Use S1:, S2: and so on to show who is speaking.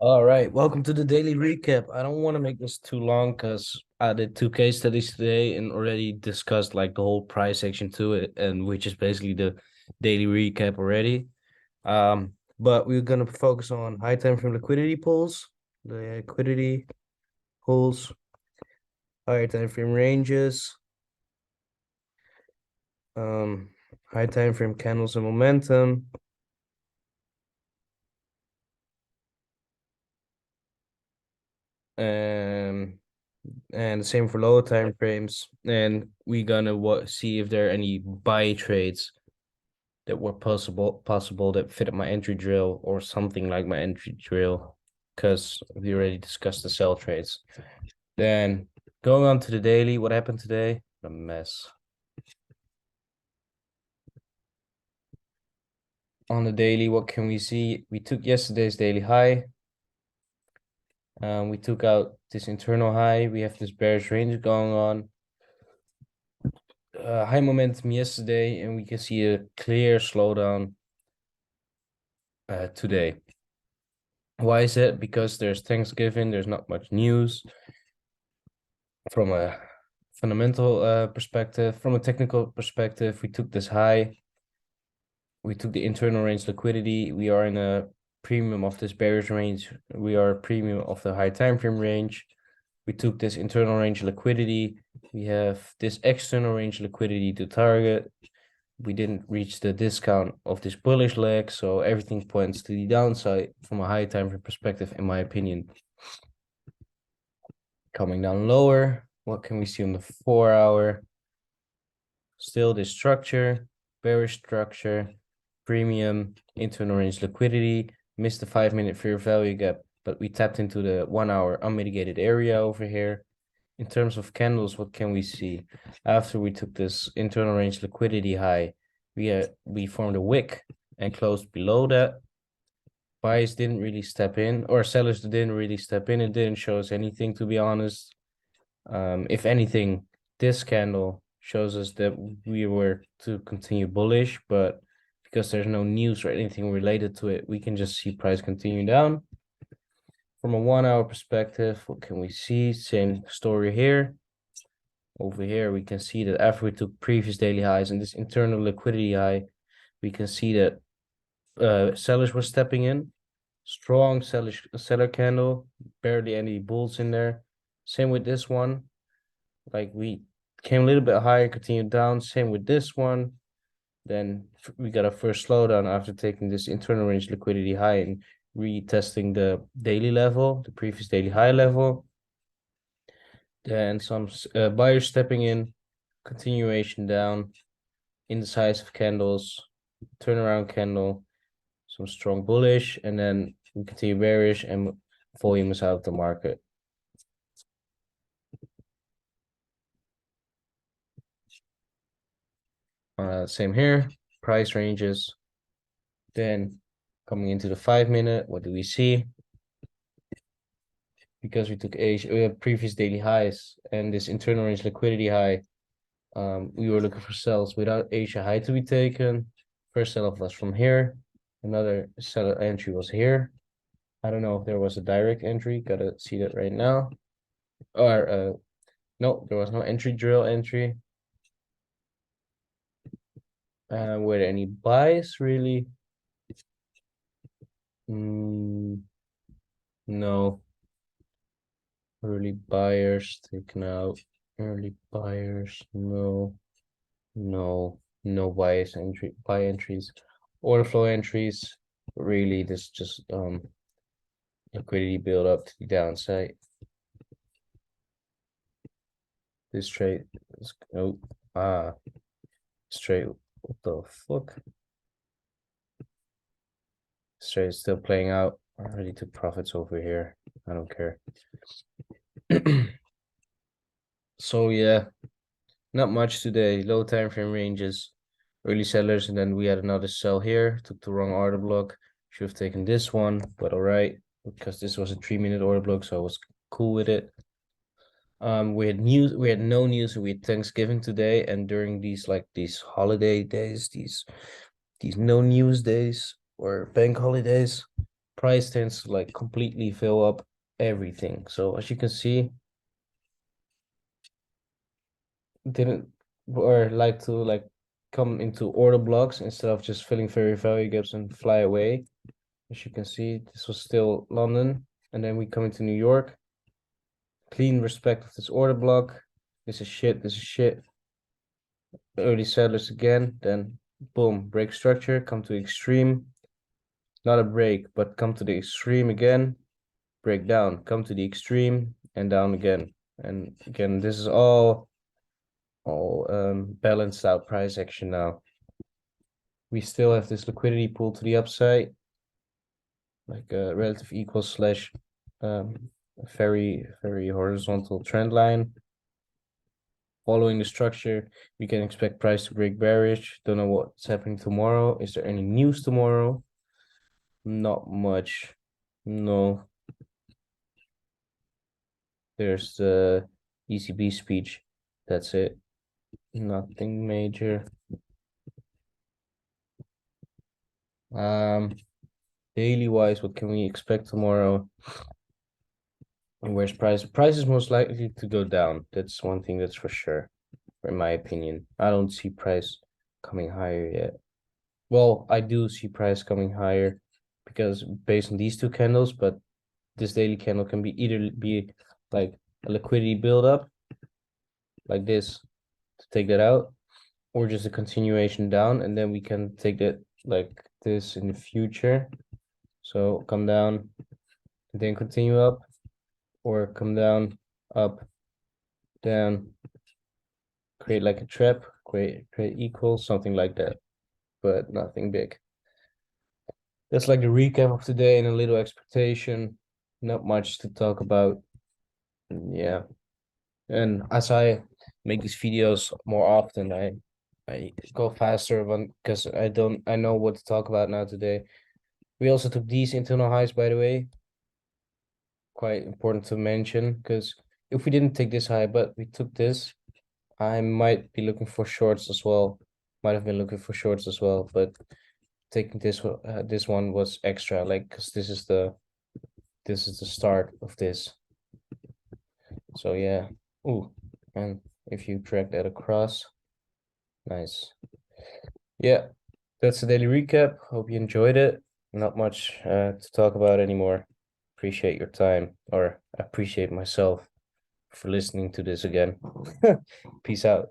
S1: All right, welcome to the daily recap. I don't want to make this too long because I did two case studies today and already discussed like the whole price section to it, and which is basically the daily recap already. But we're gonna focus on high time frame liquidity pools, the liquidity pools, higher time frame ranges, um, high time frame candles and momentum, and and the same for lower time frames. And we're gonna see if there are any buy trades that were possible that fit my entry drill or something like my entry drill, because we already discussed the sell trades. Then going on to the daily, what happened today? A mess. On the daily, what can we see? We took yesterday's daily high. We took out this internal high. We have this bearish range going on. High momentum yesterday, and we can see a clear slowdown today. Why is it? Because there's Thanksgiving, there's not much news from a fundamental perspective. From a technical perspective, we took this high. We took the internal range liquidity. We are in a premium of this bearish range. We are a premium of the high time frame range. We took this internal range liquidity. We have this external range liquidity to target. We didn't reach the discount of this bullish leg, so everything points to the downside from a high time frame perspective, in my opinion. Coming down lower, what can we see on the 4-hour? Still this structure, bearish structure, premium, internal range liquidity, missed the 5-minute fair value gap, but we tapped into the 1-hour unmitigated area over here. In terms of candles, what can we see? After we took this internal range liquidity high, we formed a wick and closed below that. Buyers didn't really step in, or sellers didn't really step in. It didn't show us anything, to be honest. If anything, this candle shows us that we were to continue bullish, but because there's no news or anything related to it, we can just see price continue down. From a 1-hour perspective, what can we see? Same story here. Over here, we can see that after we took previous daily highs and this internal liquidity high, we can see that sellers were stepping in. Strong seller candle, barely any bulls in there. Same with this one. Like we came a little bit higher, continued down. Same with this one. Then we got a first slowdown after taking this internal range liquidity high and retesting the daily level, the previous daily high level. Then some buyers stepping in, continuation down in the size of candles, turnaround candle, some strong bullish, and then we continue bearish and volume is out of the market. Same here, price ranges. Then coming into the 5-minute, what do we see? Because we took previous daily highs and this internal range liquidity high, we were looking for sells without Asia high to be taken. First sell-off was from here. Another seller entry was here. I don't know if there was a direct entry. Gotta see that right now. Or no, there was no entry drill entry. Were there any buys really? No. Early buyers taken out. Early buyers, no. No buy entries. Order flow entries. Really, this just liquidity build up to the downside. This trade is straight. What the fuck? This trade is still playing out. I already took profits over here. I don't care. So yeah, not much today. Low time frame ranges, early sellers, and then we had another sell here. Took the wrong order block. Should have taken this one, but all right, because this was a 3-minute order block, so I was cool with it. We had no news. We had Thanksgiving today, and during these holiday days, these no news days or bank holidays, price tends to like completely fill up everything. So as you can see, didn't or like to like come into order blocks instead of just filling very value gaps and fly away. As you can see, this was still London, and then we come into New York. Clean respect of this order block. This is shit, this is shit. Early settlers again, then boom, break structure, come to extreme. Not a break, but come to the extreme again, break down, come to the extreme, and down again. And again, this is all balanced out price action now. We still have this liquidity pool to the upside, like a relative equal slash a very horizontal trend line. Following the structure, we can expect price to break bearish. Don't know what's happening tomorrow. Is there any news tomorrow? Not much. No. There's the ECB speech. That's it. Nothing major. Daily wise, what can we expect tomorrow? And where's price? Price is most likely to go down. That's one thing that's for sure, in my opinion. I don't see price coming higher yet. Well, I do see price coming higher because based on these two candles, but this daily candle can be either be like a liquidity buildup like this to take that out, or just a continuation down, and then we can take that like this in the future. So come down and then continue up, or come down, up, down, create like a trap, create equal, something like that, but nothing big. That's like the recap of today and a little expectation. Not much to talk about. Yeah. And as I make these videos more often, I go faster because I know what to talk about now today. We also took these internal highs, by the way. Quite important to mention, because if we didn't take this high, but we took this, I might be looking for shorts as well. Might have been looking for shorts as well, but taking this one was extra, like, because this is the start of this. So yeah. Ooh, and if you drag that across, nice. Yeah, that's the daily recap. Hope you enjoyed it. Not much to talk about anymore. Appreciate your time, or appreciate myself for listening to this again. Peace out.